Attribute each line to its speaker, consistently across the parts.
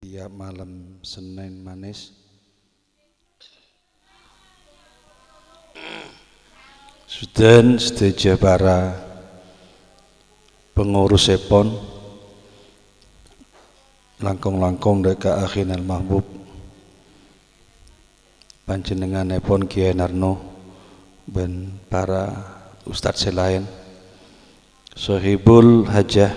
Speaker 1: setiap malam Senin manis Sudan setuju para pengurus EPON langkung-langkung deka akhinal mahbub panjenengan EPON Kiai Narno dan para ustadz selain Sohibul Hajah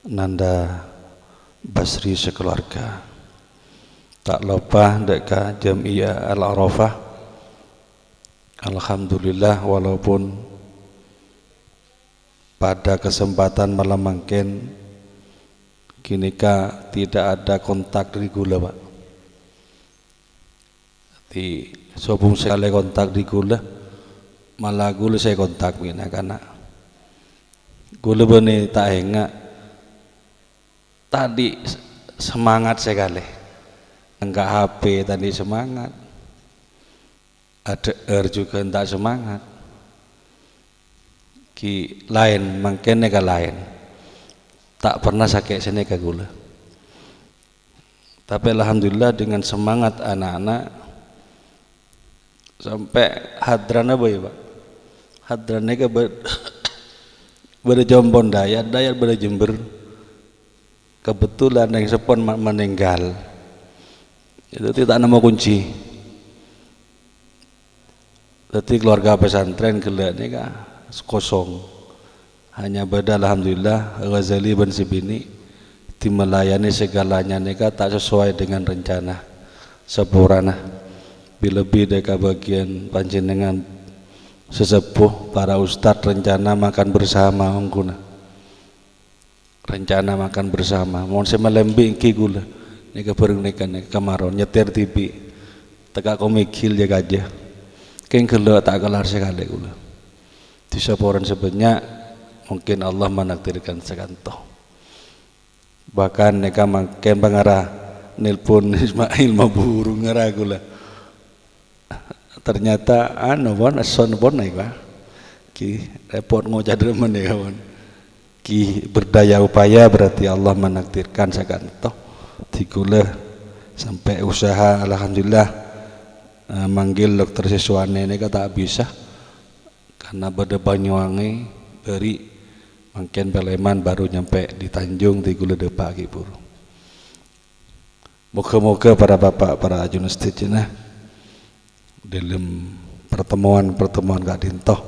Speaker 1: Nanda Basri sekeluarga, tak lupa deka Jamiah Al-Arafah. Alhamdulillah, walaupun pada kesempatan malam mangken kinika tidak ada kontak di gula Pak. Di sobung sekali kontak di gula, malah gula saya kontak mina karena gula bani tak enggak tadi semangat sekali, enggak HP tadi semangat, ada juga enggak semangat, ki lain mungkin nega lain, tak pernah sakit sini ke gula. Tapi alhamdulillah dengan semangat anak-anak sampai hadran apa ya Pak? Hadran nega berjombon dayat berjember. Kebetulan yang sepon meninggal itu tidak nama kunci, jadi keluarga pesantren gelak ini kan kosong, hanya beda alhamdulillah Ghazali bin Sibini dimelayani segalanya neka tak sesuai dengan rencana sepurana lebih deka bagian panjenengan sesepuh para ustadz rencana makan bersama ongkuna, rencana makan bersama mohon saya melembing ki gula neka bareng neka kemaron nyetir TV teka komikil jaga aja keng gula tak kelar sekali gula di saporan sebanyak mungkin Allah menakdirkan sekanto, bahkan neka makin pengarah nelpon Ismail maburu ngarah gula ternyata pon son pon naik Pak ki repot ngocah demen ya kawan ki berdaya upaya berarti Allah menakdirkan sakanto digula sampai usaha alhamdulillah manggil dokter siswane ini tak bisa karena pada Banyuwangi dari mungkin Peleman baru nyampe di Tanjung digula depak kibur. Moga-moga para bapak para ajun stejena dalam pertemuan Kak Dintoh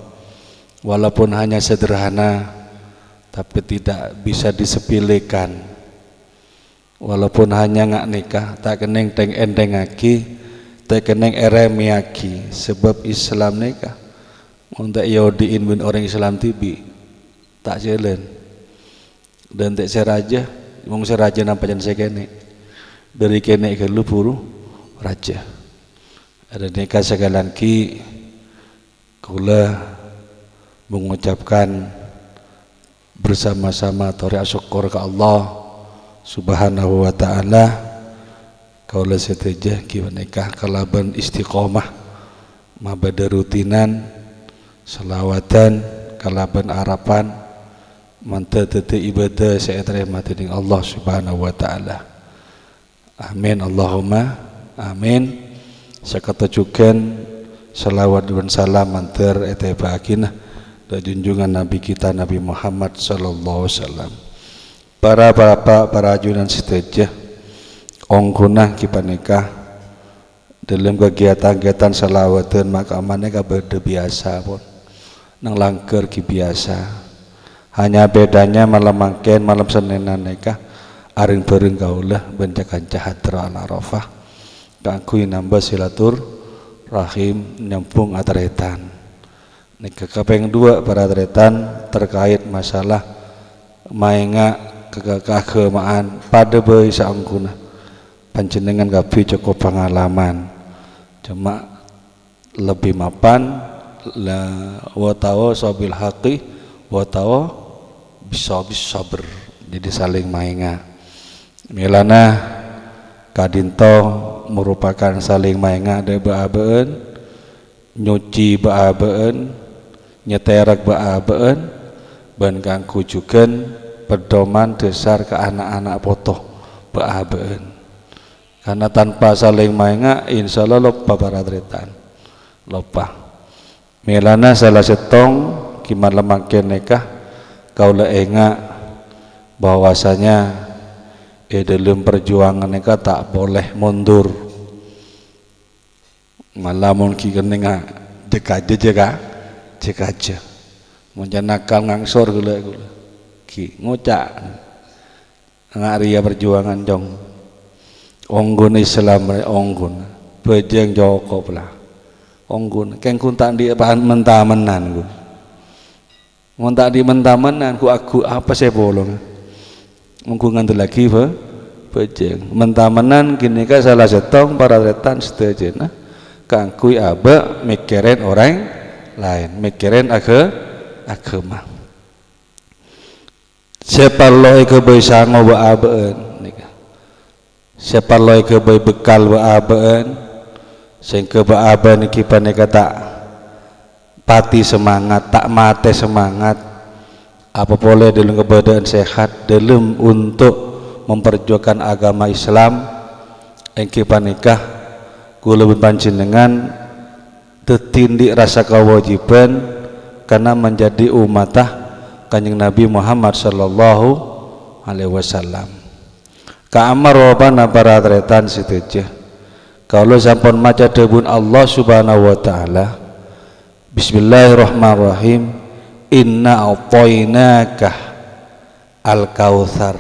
Speaker 1: walaupun hanya sederhana tapi tidak bisa disepelekan, walaupun hanya ngak nikah tak keneng teng endeng aki tak keneng eremi aki sebab Islam nikah untuk yaudiin bin orang Islam tibi tak jalan dan tak seraja mung seraja nampajan sekene dari kene ke lu buru raja ada nikah segalan ki kula mengucapkan bersama-sama tauriah syukur ke Allah subhanahu wa ta'ala kaula setejah ki menikah kalaban istiqomah mabada rutinan selawatan kalaban harapan manta tete ibadah saya terima dening Allah subhanahu wa ta'ala amin Allahumma amin sakata juken selawat dan salam mantar ete baginah dan junjungan Nabi kita Nabi Muhammad sallallahu alaihi wasallam. Para bapak para ajunan setejah ongkunah kipanikah dalam kegiatan-kegiatan selawatan makamannya kaberde biasa pun nang langker ki biasa hanya bedanya malam mangken malam Seninan neka aring bareng kaulah bencakan cahatera Al-Arafah kangkui nambah silatur rahim nyambung atretan. Nika kapeng dua para tretan terkait masalah mainga kekemaan pada bayi saangkuna panjenengan kapi cukup pengalaman cuma lebih mapan la watawa sabil haqi watawa bisa ber jadi saling mainga milana kadinto merupakan saling mainga ada baabeun nyuci baabeun nyeterak baabeun ban kangku jugen pedoman dasar ke anak-anak potoh beabeun. Karena tanpa saling mainga insyaallah loba paratretan. Loba. Melana salah setong kiman lemangkeun nikah kaula enga bahwasanya dalam perjuangan nikah tak boleh mundur. Malamun ki geuninga jek aja. Mun nakal ngangsor gula ki ngocak ngaria perjuangan jong onggun Islam onggun bejeng joko pula onggun keng kun tak di bahan mentamenan ku mun tak di mentamenan ku aku apa saya bolong onggun ngantu lagi bejeng mentamenan kini ka salah setong para retan setuju nah kangkui abe mikirin orang lain mikirin agama siapa loy ke boy sango ba abeun nika siapa loy ke boy bekal ba abeun sing ke ba abeun niki panika tak pati semangat tak mate semangat apa boleh dalam keberadaan sehat dalam untuk memperjuangkan agama Islam engke panika kula panjenengan tetindik rasa kewajiban karena menjadi umatah Kanjeng Nabi Muhammad sallallahu alaihi wasallam. Ka amar robana para tretan setuju. Kalau sampun maca debun Allah Subhanahu wa taala. Bismillahirrahmanirrahim. Inna a'tainaka al-kautsar.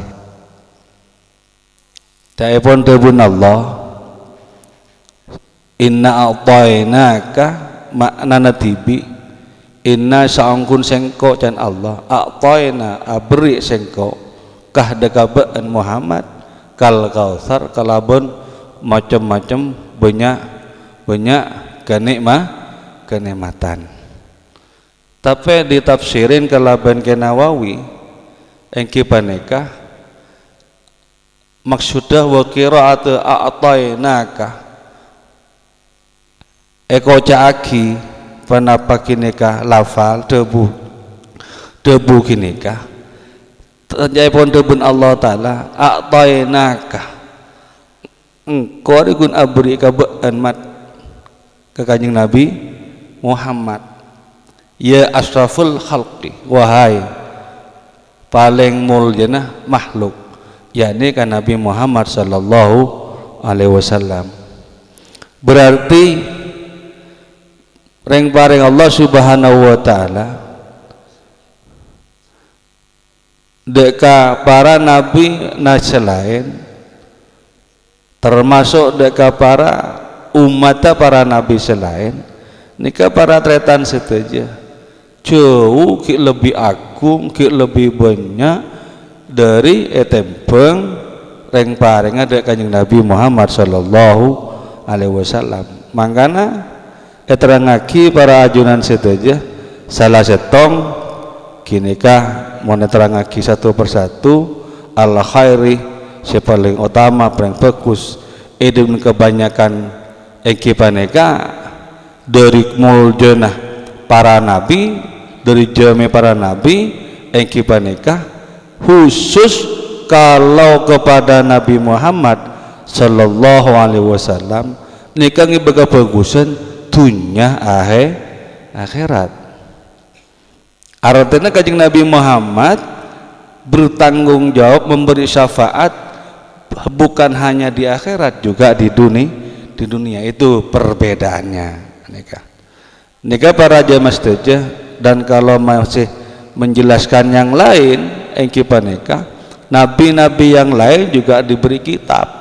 Speaker 1: Daipun debun Allah. Inna a'tainaka maknana tibi inna saangkun sengko can Allah a'taina abri sengko kah dekabaan Muhammad kal kautsar kalabun macam-macam banyak kenikmatan tapi ditafsirin kalaban ke Nawawi engki paneka maksudah wa qiraatu a'tainaka eko caaki panapa kinikah lafal debu kinikah terjai pun debun Allah Ta'ala a'tainaka engkau digun abri kabaan mat ke Kanjeng Nabi Muhammad ya asraful khalqi wahai paling mulyana makhluk yakni kan Nabi Muhammad sallallahu alaihi wasallam berarti reng paring Allah Subhanahu wa taala deka para nabi selain termasuk deka para umat para nabi selain nika para tretan setuju jauh ki lebih agung ki lebih banyak dari etempeng reng paring ada Kanjeng Nabi Muhammad sallallahu alaihi wasallam mangkana terangaki para ajunan setuju salah setong kinikah mau terangaki satu persatu al khairi si paling utama paling bagus edun kebanyakan engki paneka dari muljanah para nabi dari jami para nabi engki paneka khusus kalau kepada Nabi Muhammad sallallahu alaihi wasallam nikah ngibaga bagusan dunya akhirat artinya Kanjeng Nabi Muhammad bertanggung jawab memberi syafaat bukan hanya di akhirat juga di dunia itu perbedaannya nikah para jamaah setuju dan kalau masih menjelaskan yang lain engki paneka nabi-nabi yang lain juga diberi kitab.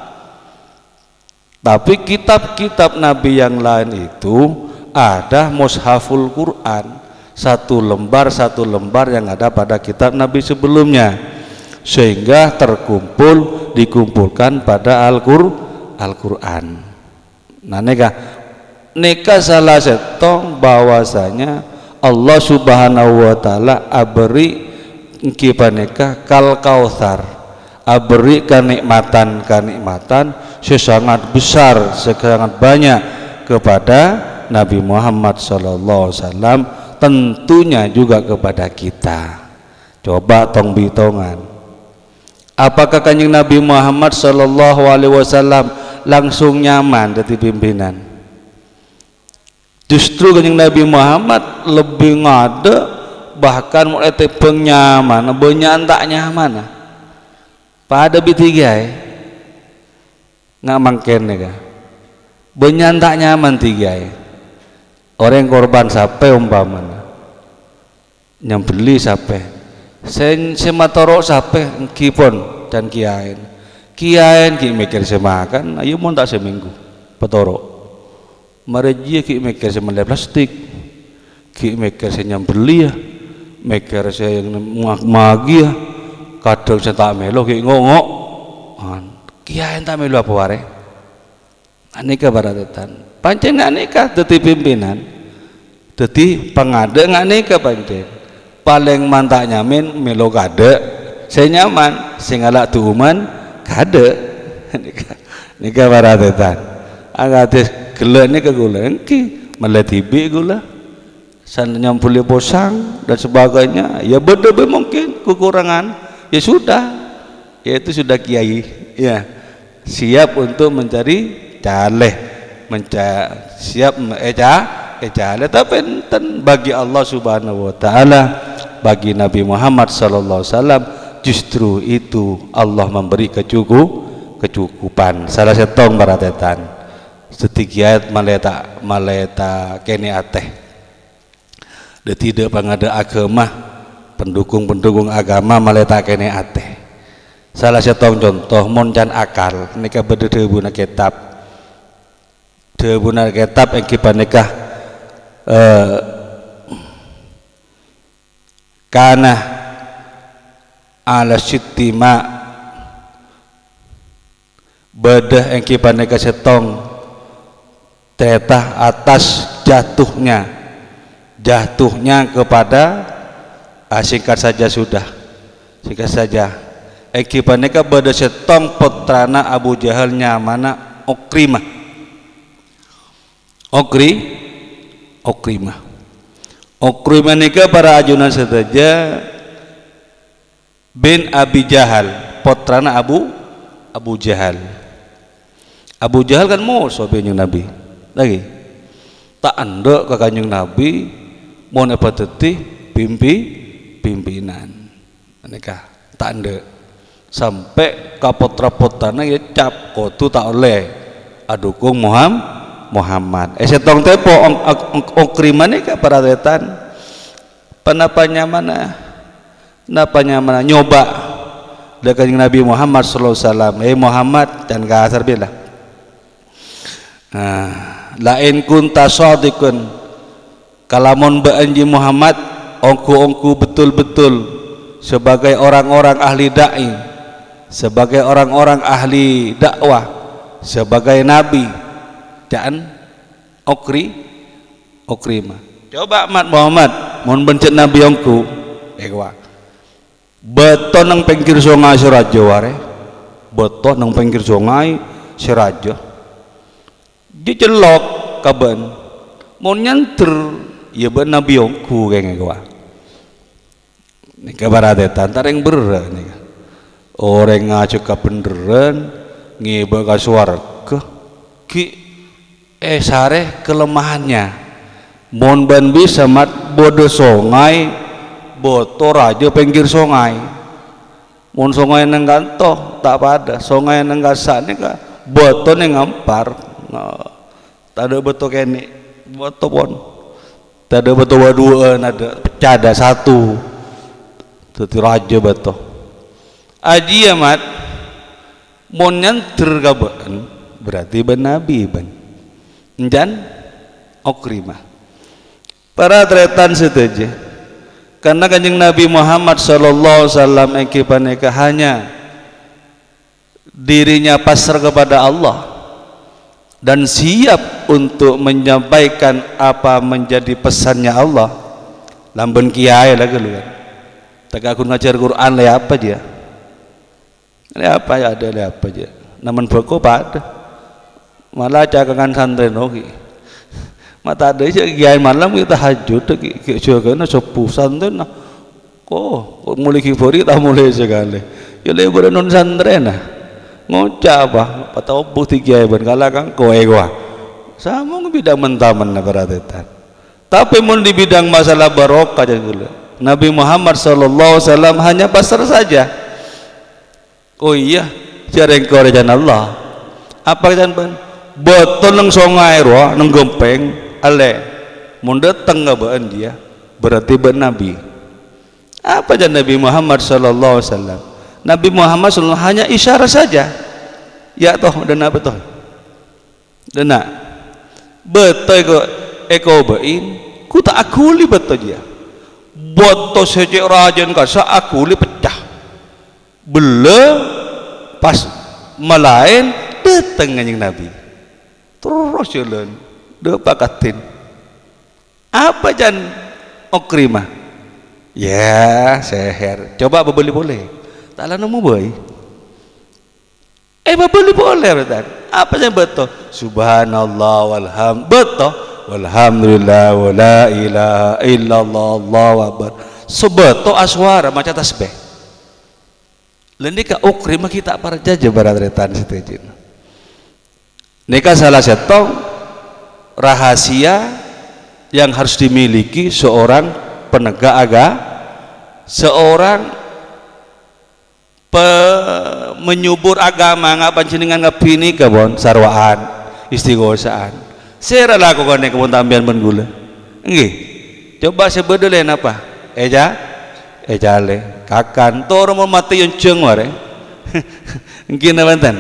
Speaker 1: Tapi kitab-kitab Nabi yang lain itu ada mushaful Quran satu lembar yang ada pada kitab Nabi sebelumnya sehingga dikumpulkan pada Al-Quran. Nah neka salah setong bahwasanya Allah Subhanahu wa taala aberi kipaneka kal kautsar aberi kenikmatan sesangat besar sangat banyak kepada Nabi Muhammad sallallahu alaihi wasallam tentunya juga kepada kita. Coba tong bitongan Apakah Kanjeng Nabi Muhammad sallallahu alaihi wasallam langsung nyaman jadi pimpinan? Justru Kanjeng Nabi Muhammad lebih ngade, bahkan mulai tepeng nyaman, banyak tak nyaman. Pada bitiga nggak mungkin nih, banyak tak nyaman tiga. Orang yang korban sampai umpamanya, yang beli sampai, sematoro sampai kipon dan kiain ki mikir semakan, ayo mau tak seminggu, petoro. Mereka ki mikir semelai plastik, ki mikir senyam beli ya, mikir saya yang magi ya, kadang saya tak melo ki ngok, kiain tak melo apa ware? Anika baratatan. Pancen nggak nikah dadi pimpinan, dadi pengade nggak nikah pancen. Paling mantak nyamin melo kade, saya nyaman, singgalak tuhuman kade. Nikah baratatan. Agatis gula ni ke gula, engki meletibi gula, sananya boleh posang dan sebagainya. Ya betul mungkin kekurangan. Ya sudah, ya itu sudah kiai. Ya siap untuk mencari caleh, siap caleh, tapi enten bagi Allah Subhanahu wa taala, bagi Nabi Muhammad sallallahu alaihi wasallam, justru itu Allah memberi kecukupan. Salah setong baratetan setigiat maleta kene ateh de tidak pangada agama, pendukung agama maleta kene ateh. Salah setong contoh moncan akal nika bede debuna kitab yang kipan nikah kana ala sitima bedah yang kipan nikah setong tetah atas jatuhnya kepada singkat saja ekipaneka beda setong putrana Abu Jahal nyamana Okrimah nika para ajunan sedaja bin Abi Jahal putrana Abu Jahal kan musuh Kanjeng Nabi lagi tak andok ke Kanjeng Nabi mau nepateti pimpinan nikah tak andok sampai kapot-rapotana ya cap kotu tak oleh adukung Muhammad setong tepo Okrimah nikah para tetan penapanya mana nyoba dengan Kanjeng Nabi Muhammad sallallahu alaihi wasallam Muhammad dan kasar bila lain kunta shadiqun kalamun ba'anji Muhammad ongku betul-betul sebagai orang-orang ahli da'i, sebagai orang-orang ahli dakwah, sebagai nabi dan Okrimah coba Muhammad mohon bencet nabi ongku beton nang pinggir sungai Sirajo ware beton nang pinggir sungai Sirajo dicelok kaban mau nyanter ya ben nabi ongku kayaknya gua ini kabar ada tantar yang berat nih orang ngacu ke beneran ngiba ke suarga ki sare kelemahannya mon ban bisa mat bodo songai boto raja pinggir songai mon songai nang gantoh tak pada songai nang gasane ka boto nang ngampar tak ada betul kene betul pon tak ada betul dua ada pecah ada satu itu raja betul aji amat mau nyanter kaban berarti ben nabi ben dan Okrimah para tretan setuju karena Kanjeng Nabi Muhammad sallallahu alaihi wasallam ekipaneka hanya dirinya pasrah kepada Allah dan siap untuk menyampaikan apa menjadi pesannya Allah lamben kiai lagi lu kan tak aku ngajar Quran le apa dia le apa aja namun boko pada malah cakangan santri nogi mata ada aja kiai malam kita tahajud ki jaga na sepuh santri na kok mulai kifori tak mulai sekali Jole berenun santrena ngocap apa patau bukti kiai ben kala kang kowe gua samung bidang mentaman na paratetan tapi mun di bidang masalah barokah jadi Nabi Muhammad sallallahu alaihi wasallam hanya pasar saja. Oh iya jareng korejan Allah apa kan ban botol nang songai roh nang gempeng ale mun dateng ngabaan dia berarti ben Nabi apa jan Nabi Muhammad sallallahu alaihi wasallam. Nabi Muhammad SAW hanya isyarat saja ya toh dan apa toh dan betul eko bain ku tak akuli betul dia boto sejak rajan kasa akuli pecah belum pas melain datang kanjeng Nabi terus jalan depakatin apa jan Okrimah ya seher coba beli boleh tak lah nemu boy boleh betul apa yang betul subhanallah walham betul walhamdulillah wala ilaha illallah allahu akbar sebetul aswara macam tasbih lenika Ukrimah kita para jajah baratretan setejin nika salah satu rahasia yang harus dimiliki seorang penegak agama seorang menyubur agama ngapa jenengan ngapini kabon sarwaan istighosaan sera lakukan yang kebun tambian menggula nggih coba sebedelen apa ejale kakan toro mau mati yang ceng ware mungkin banten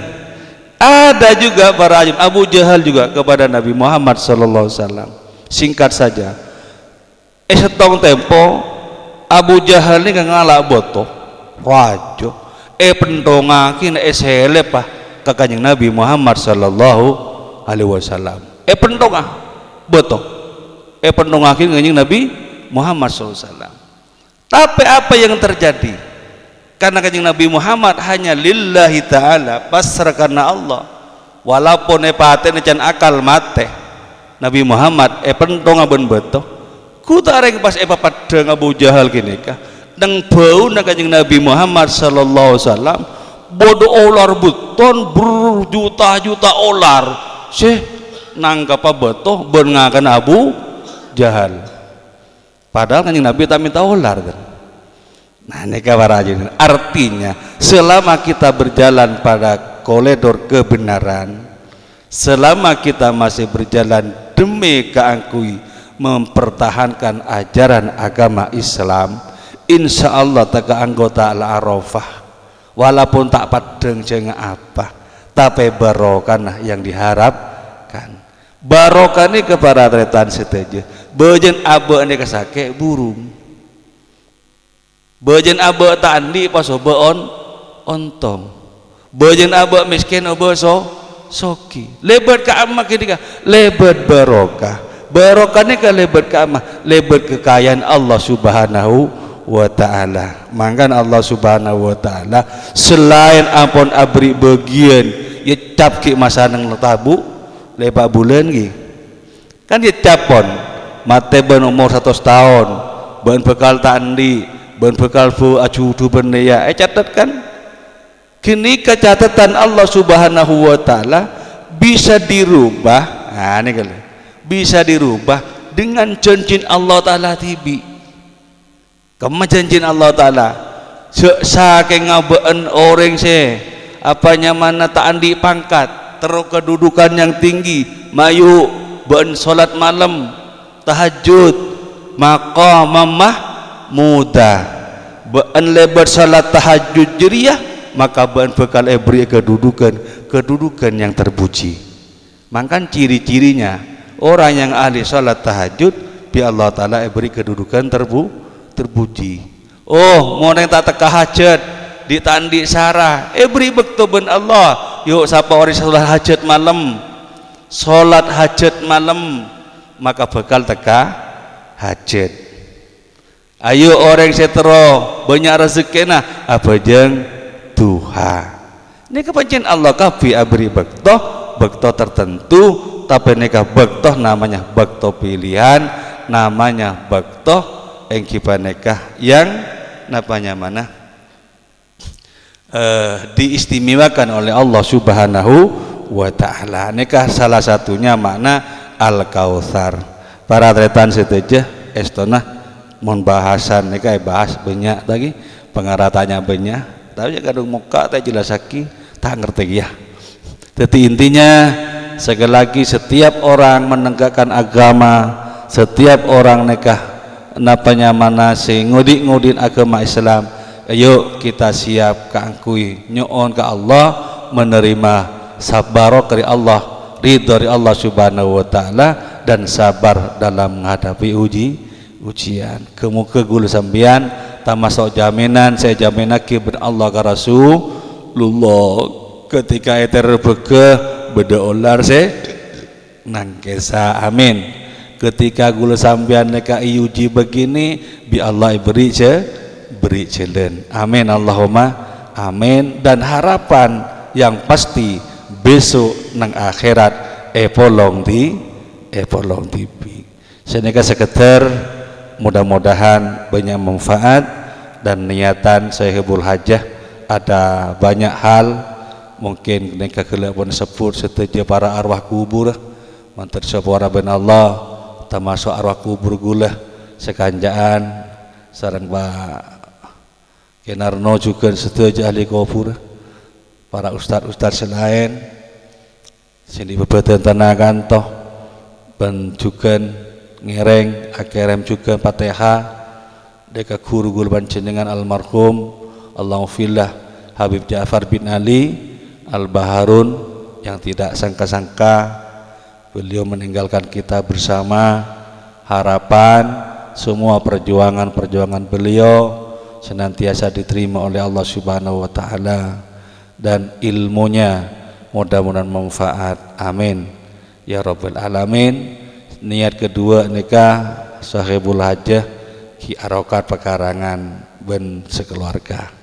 Speaker 1: ada juga para ajim Abu Jahal juga kepada Nabi Muhammad sallallahu alaihi wasallam singkat saja setong tempo Abu Jahal ini ngalah boto wajo pentongakin selep ke kanjeng Nabi Muhammad sallallahu alaihi wasallam pentongah betul pentongakin kanjeng Nabi Muhammad sallallahu alaihi wasallam tapi apa yang terjadi karena kanjeng Nabi Muhammad hanya lillahi ta'ala pasrah karena Allah walaupun paten can akal mate Nabi Muhammad pentonga ben betul ku tareng pas padang Abu Jahal kini kah nang bau na kanjeng Nabi Muhammad sallallahu alaihi wasallam bodo olar buton berjuta-juta olar sih nangkap apa betul bengakan Abu Jahal padahal kanjeng Nabi tak minta olar kan nah ini kabar aja artinya selama kita berjalan pada koridor kebenaran selama kita masih berjalan demi keangkui mempertahankan ajaran agama Islam insya Allah tak anggota al-arafah walaupun tak padeng jenga apa tapi barokah yang diharapkan barokah ini kepada tretan seteja bejen abe ini kesake burung bejen abe tandi pas obeon ontong bejen abe miskin obe soki lebat ke amah ketika lebat barokah ini ke lebat ke amah lebat kekayaan Allah subhanahu wa ta'ala mangkan Allah subhanahu wa ta'ala selain ampun abri bagian ya capki masa nang tabu lepak bulan gi kan ya capon mate ben umur 100 tahun ben bekal tandi ben bekal fu acudu beneya catat kan kini kecatatan Allah subhanahu wa ta'ala bisa dirubah nah ini kali bisa dirubah dengan cincin Allah ta'ala tibi kemajanjin Allah Ta'ala saking ngabeen orang se apanya mana tak andi pangkat terus kedudukan yang tinggi mayu ben solat malam tahajud maqamah muda ben lebar salat tahajud jeriah maka ben bekal beri kedudukan yang terpuji makan ciri-cirinya orang yang ahli salat tahajud bi Allah Ta'ala beri kedudukan terpuji oh mau neng tak teka hajat ditandi sarah beri bekto ben Allah yuk siapa orang sholat hajat malam maka bekal teka hajat ayo orang setero banyak rezeki nah apa jeng duha ini kepancen Allah kafi abri bekto tertentu tapi neka bekto namanya bekto pilihan namanya bekto engkipanekah yang napanya mana diistimewakan oleh Allah Subhanahu wa taala. Nikah salah satunya makna Al-Kautsar. Para tretan setuju estonah mun bahasan nikah bahas banyak lagi pengaratanya banyak. Tapi kadang muka tak jelas lagi tak ngerti ya. Jadi intinya sekali lagi setiap orang menegakkan agama, setiap orang nikah napanya manase ngudi-ngudin agama Islam. Ayo kita siap kaangkui nyoon ke Allah menerima sabar dari Allah, ridha dari Allah Subhanahu wa taala dan sabar dalam menghadapi ujian. Kemuka gula sambian tamasuk jaminan saya jaminaki ber Allah ka Rasulullah ketika eter beke beda olar se nangkesa amin. Ketika gula sambian neka iuji begini bi Allah beri jalan amin Allahumma amin. Dan harapan yang pasti besok nang akhirat epolong TV seneka seketer mudah-mudahan banyak manfaat dan niatan Sahibul Hajah ada banyak hal mungkin neka kelebon sebut setuju para arwah kubur mantar sepora ben Allah termasuk arwah kubur gula sekanjaan sareng Pak Kenarno juga setuju ahli kubur para ustad-ustad selain sini bebeten tanagan toh dan juga ngereng akhirem juga Fatihah deka guru gulban jenengan almarhum Allahumma Habib Ja'far bin Ali Al-Baharun yang tidak sangka-sangka beliau meninggalkan kita bersama. Harapan semua perjuangan beliau senantiasa diterima oleh Allah Subhanahu wa taala dan ilmunya mudah-mudahan manfaat amin ya rabbal alamin. Niat kedua nikah Sahibul Hajah Ki Arokat Pekarangan ben sekeluarga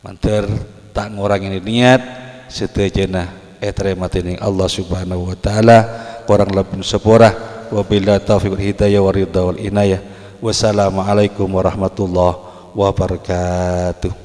Speaker 1: manter tak ngurangin niat setejana terima tining Allah Subhanahu wa taala kurang lebih sepurah wabillahi taufiq wal hidayah wa ridha wal inayah. Wassalamualaikum warahmatullahi wabarakatuh.